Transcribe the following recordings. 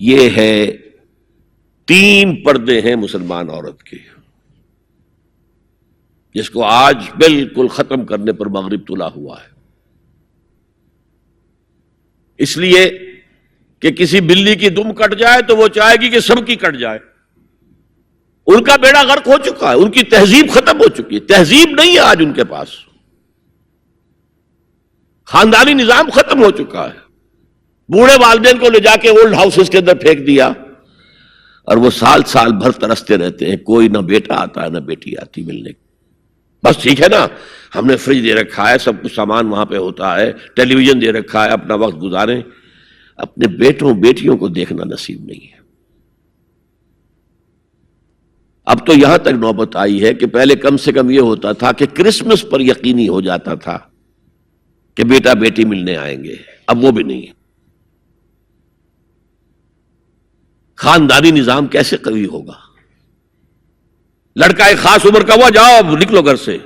یہ ہے 3 پردے ہیں مسلمان عورت کے، جس کو آج بالکل ختم کرنے پر مغرب تلا ہوا ہے، اس لیے کہ کسی بلی کی دم کٹ جائے تو وہ چاہے گی کہ سب کی کٹ جائے۔ ان کا بیڑا غرق ہو چکا ہے، ان کی تہذیب ختم ہو چکی ہے، تہذیب نہیں ہے آج ان کے پاس، خاندانی نظام ختم ہو چکا ہے۔ بوڑھے والدین کو لے جا کے اولڈ ہاؤسز کے اندر پھینک دیا اور وہ سال بھر ترستے رہتے ہیں، کوئی نہ بیٹا آتا ہے نہ بیٹی آتی ملنے کی۔ بس ٹھیک ہے نا، ہم نے فریج دے رکھا ہے، سب کچھ سامان وہاں پہ ہوتا ہے، ٹیلی ویژن دے رکھا ہے، اپنا وقت گزاریں، اپنے بیٹوں بیٹیوں کو دیکھنا نصیب نہیں ہے۔ اب تو یہاں تک نوبت آئی ہے کہ پہلے کم سے کم یہ ہوتا تھا کہ کرسمس پر یقینی ہو جاتا تھا کہ بیٹا بیٹی ملنے آئیں گے، اب وہ بھی نہیں ہے۔ خاندانی نظام کیسے قوی ہوگا؟ لڑکا ایک خاص عمر کا ہوا، جاؤ اب نکلو گھر سے،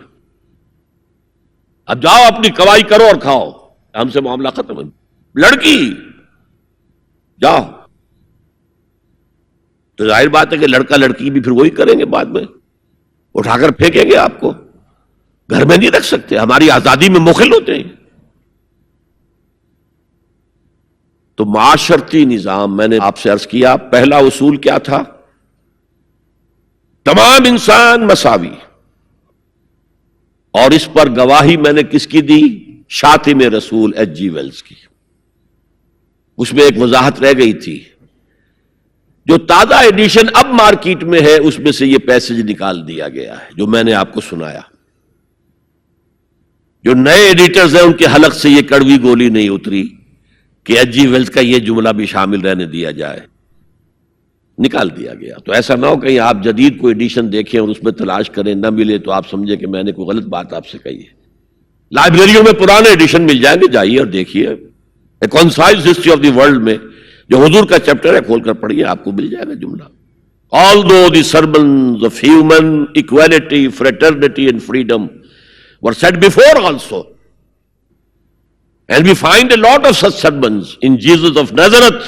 اب جاؤ اپنی کوائی کرو اور کھاؤ، ہم سے معاملہ ختم ہے۔ لڑکی جاؤ، تو ظاہر بات ہے کہ لڑکا لڑکی بھی پھر وہی کریں گے، بعد میں اٹھا کر پھینکیں گے آپ کو، گھر میں نہیں رکھ سکتے، ہماری آزادی میں مخل ہوتے ہیں۔ تو معاشرتی نظام، میں نے آپ سے عرض کیا، پہلا اصول کیا تھا؟ تمام انسان مساوی، اور اس پر گواہی میں نے کس کی دی؟ شاتم رسول ایچ جی ویلز کی۔ اس میں ایک وضاحت رہ گئی تھی، جو تازہ ایڈیشن اب مارکیٹ میں ہے اس میں سے یہ پیسج نکال دیا گیا ہے جو میں نے آپ کو سنایا۔ جو نئے ایڈیٹرز ہیں ان کے حلق سے یہ کڑوی گولی نہیں اتری کہ ایچ جی ویلز کا یہ جملہ بھی شامل رہنے دیا جائے، نکال دیا گیا۔ تو ایسا نہ ہو کہیں آپ جدید کوئی ایڈیشن دیکھیں اور اس میں تلاش کریں، نہ ملے تو آپ سمجھیں کہ میں نے کوئی غلط بات آپ سے کہی ہے۔ لائبریریوں میں پرانے ایڈیشن مل جائیں گے، جائیے اور دیکھیے، a concise history of the world میں جو حضور کا چیپٹر ہے کھول کر پڑھیے، آپ کو مل جائے گا جملہ۔ Although the sermons of human equality, fraternity and freedom were said before also, and we find a lot of such sermons in Jesus of Nazareth,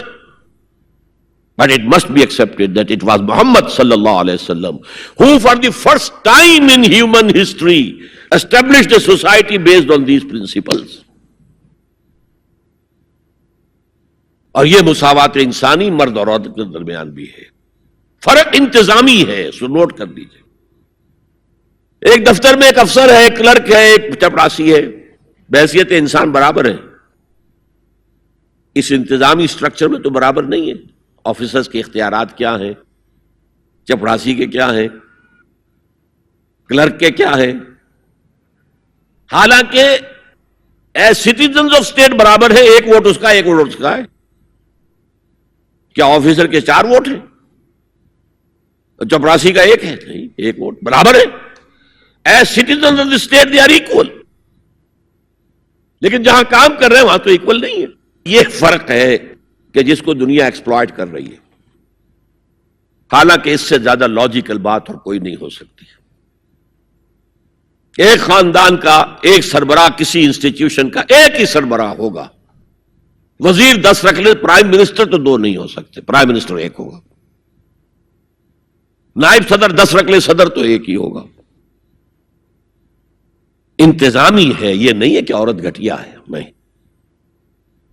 but it must be accepted that it was Muhammad sallallahu alaihi wasallam who for the first time in human history established a society based on these principles. اور یہ مساوات انسانی مرد اور عورت کے درمیان بھی ہے، فرق انتظامی ہے، سو نوٹ کر دیجئے۔ ایک دفتر میں ایک افسر ہے، ایک کلرک ہے، ایک چپراسی ہے، بحیثیت انسان برابر ہے، اس انتظامی سٹرکچر میں تو برابر نہیں ہے۔ آفیسرز کے اختیارات کیا ہیں، چپراسی کے کیا ہیں، کلرک کے کیا ہیں، حالانکہ ایز سٹیزنز آف اسٹیٹ برابر ہے، ایک ووٹ اس کا ایک ووٹ اس کا ہے۔ کیا آفیسر کے 4 ووٹ ہیں؟ چپراسی کا 1 ہے؟ نہیں، 1 ووٹ برابر ہے۔ As citizens of the state they are equal, لیکن جہاں کام کر رہے ہیں وہاں تو ایکول نہیں ہے۔ یہ فرق ہے کہ جس کو دنیا ایکسپلائٹ کر رہی ہے، حالانکہ اس سے زیادہ لاجیکل بات اور کوئی نہیں ہو سکتی۔ ایک خاندان کا ایک سربراہ، کسی انسٹیٹیوشن کا ایک ہی سربراہ ہوگا، وزیر 10 رکھ لے، پرائم منسٹر تو 2 نہیں ہو سکتے، پرائم منسٹر 1 ہوگا، نائب صدر 10 رکھ لے، صدر تو 1 ہی ہوگا۔ انتظامی ہے، یہ نہیں ہے کہ عورت گھٹیا ہے، نہیں،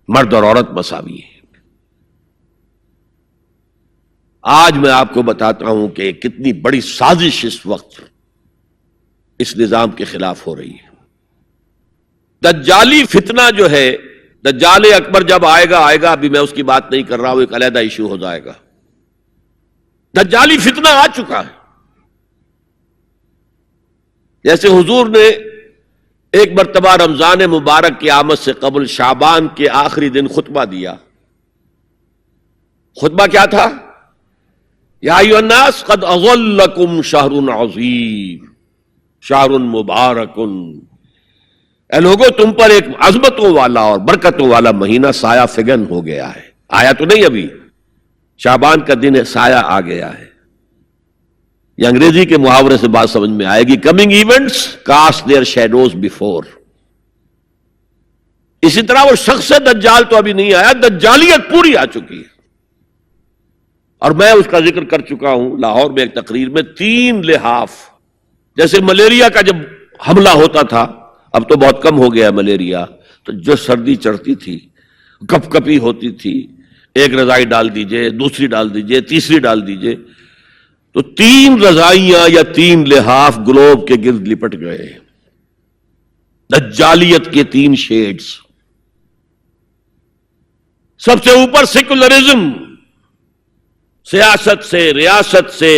مرد اور عورت مساوی ہے۔ آج میں آپ کو بتاتا ہوں کہ کتنی بڑی سازش اس وقت اس نظام کے خلاف ہو رہی ہے۔ دجالی فتنہ جو ہے، دجال اکبر جب آئے گا، ابھی میں اس کی بات نہیں کر رہا ہوں، ایک علیحدہ ایشو ہو جائے گا۔ دجالی فتنہ آ چکا ہے۔ جیسے حضور نے ایک مرتبہ رمضان مبارک کی آمد سے قبل شعبان کے آخری دن خطبہ دیا۔ خطبہ کیا تھا؟ یا ایھا الناس قد اظلکم شہر عظیم شہر مبارک، اے لوگوں تم پر ایک عظمتوں والا اور برکتوں والا مہینہ سایہ فگن ہو گیا ہے۔ آیا تو نہیں ابھی، شعبان کا دن ہے، سایہ آ گیا ہے۔ یہ انگریزی کے محاورے سے بات سمجھ میں آئے گی، coming events cast their shadows before. اسی طرح وہ شخص دجال تو ابھی نہیں آیا، دجالیت پوری آ چکی ہے۔ اور میں اس کا ذکر کر چکا ہوں لاہور میں ایک تقریر میں، 3 لحاف. جیسے ملیریا کا جب حملہ ہوتا تھا، اب تو بہت کم ہو گیا ملیریا، تو جو سردی چڑھتی تھی، کپ کپی ہوتی تھی، ایک رضائی ڈال دیجئے، دوسری ڈال دیجئے، تیسری ڈال دیجئے، تو 3 رضائیاں یا 3 لحاف گلوب کے گرد لپٹ گئے. دجالیت کے 3 شیڈز. سب سے اوپر سیکولرزم، سیاست سے، ریاست سے،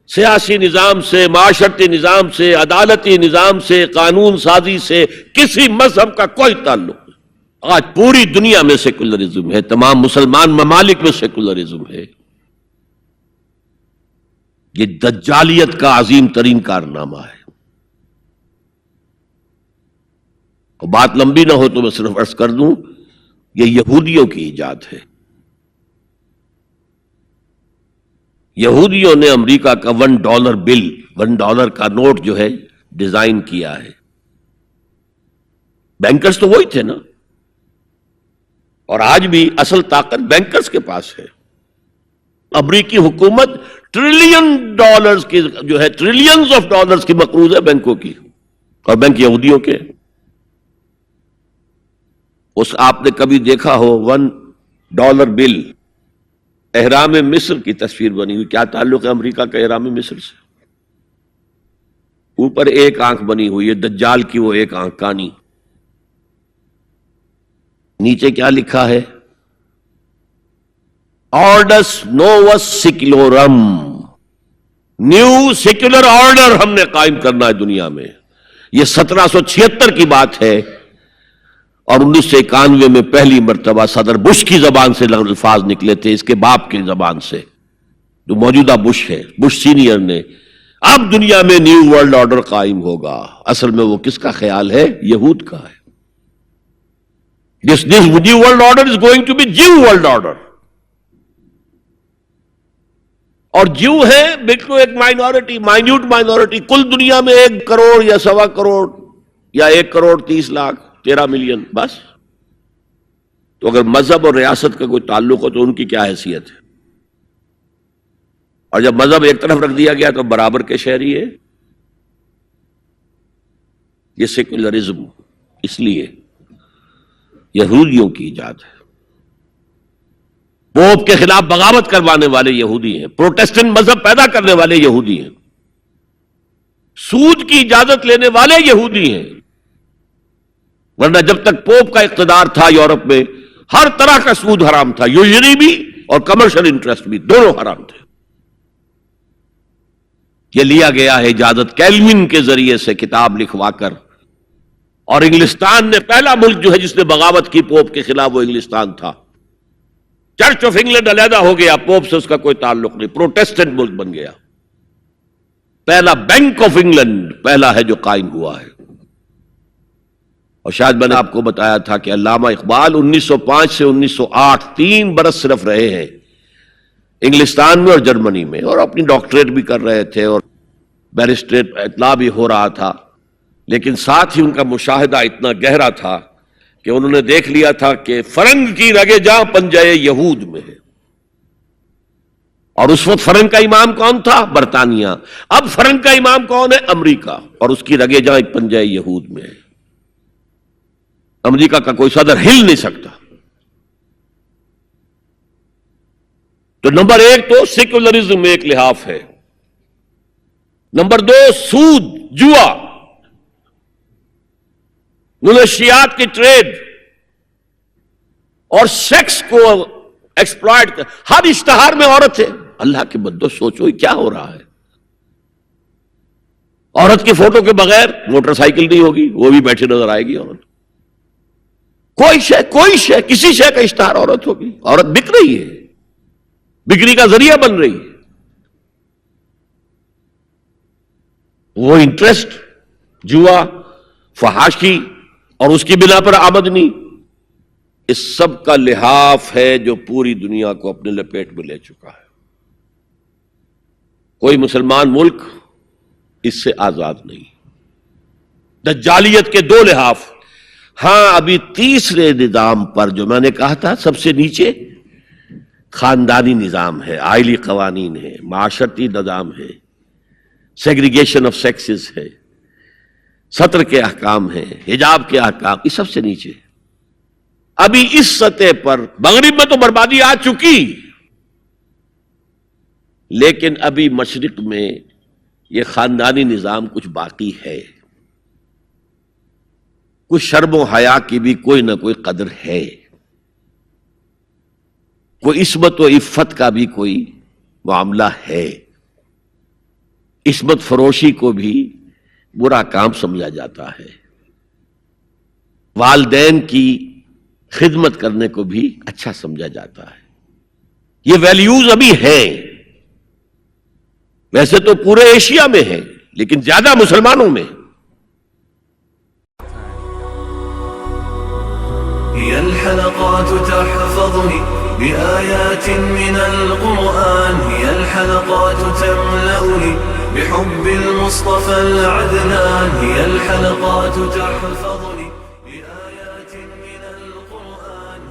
سیاسی نظام سے، معاشرتی نظام سے، عدالتی نظام سے، قانون سازی سے کسی مذہب کا کوئی تعلق نہیں. آج پوری دنیا میں سیکولرزم ہے، تمام مسلمان ممالک میں سیکولرزم ہے. یہ دجالیت کا عظیم ترین کارنامہ ہے. اور بات لمبی نہ ہو تو میں صرف عرض کر دوں، یہ یہودیوں کی ایجاد ہے. یہودیوں نے امریکہ کا $1 بل، $1 کا نوٹ جو ہے ڈیزائن کیا ہے. بینکرز تو وہی تھے نا، اور آج بھی اصل طاقت بینکرز کے پاس ہے. امریکی حکومت $1 کی جو ہے ٹریلینز آف ڈالرز کی مقروض ہے بینکوں کی، اور بینک یہودیوں کے. اس آپ نے کبھی دیکھا ہو $1 بل، احرام مصر کی تصویر بنی ہوئی؟ کیا تعلق ہے امریکہ کا احرام مصر سے؟ اوپر ایک آنکھ بنی ہوئی ہے دجال کی، وہ ایک آنکھ کانی. نیچے کیا لکھا ہے؟ آرڈس نووس سیکولورم، نیو سیکولر آرڈر ہم نے قائم کرنا ہے دنیا میں. یہ 1776 کی بات ہے، اور 1991 میں پہلی مرتبہ صدر بش کی زبان سے الفاظ نکلے تھے، اس کے باپ کی زبان سے، جو موجودہ بش ہے، بش سینئر نے. اب دنیا میں نیو ورلڈ آرڈر قائم ہوگا. اصل میں وہ کس کا خیال ہے؟ یہود کا ہے. This new world order is going to be Jew world order. اور جو ہے بالکل ایک مائنورٹی، مائنیوٹ مائنورٹی. کل دنیا میں 1 کروڑ یا 1.25 کروڑ یا 1.30 کروڑ 13 ملین بس. تو اگر مذہب اور ریاست کا کوئی تعلق ہو تو ان کی کیا حیثیت ہے؟ اور جب مذہب ایک طرف رکھ دیا گیا تو برابر کے شہری ہے. یہ سیکولرزم اس لیے یہودیوں کی ایجاد ہے. پوپ کے خلاف بغاوت کروانے والے یہودی ہیں، پروٹیسٹنٹ مذہب پیدا کرنے والے یہودی ہیں، سود کی اجازت لینے والے یہودی ہیں. ورنہ جب تک پوپ کا اقتدار تھا یورپ میں، ہر طرح کا سود حرام تھا، یوزری بھی اور کمرشل انٹرسٹ بھی، دونوں حرام تھے. یہ لیا گیا ہے اجازت کیلوین کے ذریعے سے کتاب لکھوا کر. اور انگلستان نے پہلا ملک جو ہے جس نے بغاوت کی پوپ کے خلاف، وہ انگلستان تھا. چرچ آف انگلینڈ علیحدہ ہو گیا، پوپ سے اس کا کوئی تعلق نہیں، پروٹیسٹنٹ ملک بن گیا. پہلا بینک آف انگلینڈ پہلا ہے جو قائم ہوا ہے. اور شاید میں نے آپ کو بتایا تھا کہ علامہ اقبال 1905 سے 1908 3 برس صرف رہے ہیں انگلستان میں اور جرمنی میں، اور اپنی ڈاکٹریٹ بھی کر رہے تھے اور بیرسٹریٹ اطلاع بھی ہو رہا تھا. لیکن ساتھ ہی ان کا مشاہدہ اتنا گہرا تھا کہ انہوں نے دیکھ لیا تھا کہ فرنگ کی رگے جاں پنجے یہود میں ہے. اور اس وقت فرنگ کا امام کون تھا؟ برطانیہ. اب فرنگ کا امام کون ہے؟ امریکہ. اور اس کی رگے جاں ایک پنجے یہود میں ہے. امریکہ کا کوئی صدر ہل نہیں سکتا. تو نمبر 1 تو سیکولرزم ایک لحاف ہے. نمبر 2 سود، جوا، منشیات کی ٹریڈ اور سیکس کو ایکسپلائٹ کر. ہر اشتہار میں عورت ہے. اللہ کے بندو سوچو یہ کیا ہو رہا ہے. عورت کی فوٹو کے بغیر موٹر سائیکل نہیں ہوگی، وہ بھی بیٹھی نظر آئے گی عورت. کوئی شے کسی شے کا اشتہار عورت ہوگی. عورت بک رہی ہے، بکری کا ذریعہ بن رہی ہے. وہ انٹرسٹ، جوا، فحاشی اور اس کی بنا پر آمدنی، اس سب کا لحاف ہے جو پوری دنیا کو اپنے لپیٹ میں لے چکا ہے. کوئی مسلمان ملک اس سے آزاد نہیں. دجالیت کے 2 لحاف. ہاں ابھی تیسرے نظام پر جو میں نے کہا تھا سب سے نیچے، خاندانی نظام ہے، آئلی قوانین ہے، معاشرتی نظام ہے، سیگریگیشن آف سیکسز ہے، سطر کے احکام ہیں، حجاب کے احکام، یہ سب سے نیچے. ابھی اس سطح پر مغرب میں تو بربادی آ چکی، لیکن ابھی مشرق میں یہ خاندانی نظام کچھ باقی ہے. کچھ شرم و حیا کی بھی کوئی نہ کوئی قدر ہے، کوئی عصمت و عفت کا بھی کوئی معاملہ ہے. عصمت فروشی کو بھی برا کام سمجھا جاتا ہے، والدین کی خدمت کرنے کو بھی اچھا سمجھا جاتا ہے. یہ ویلیوز ابھی ہیں، ویسے تو پورے ایشیا میں ہیں لیکن زیادہ مسلمانوں میں. هي الحلقات تحفظني بآيات من القرآن، هي الحلقات تملأني بحب المصطفى العدنان، هي الحلقات تحفظني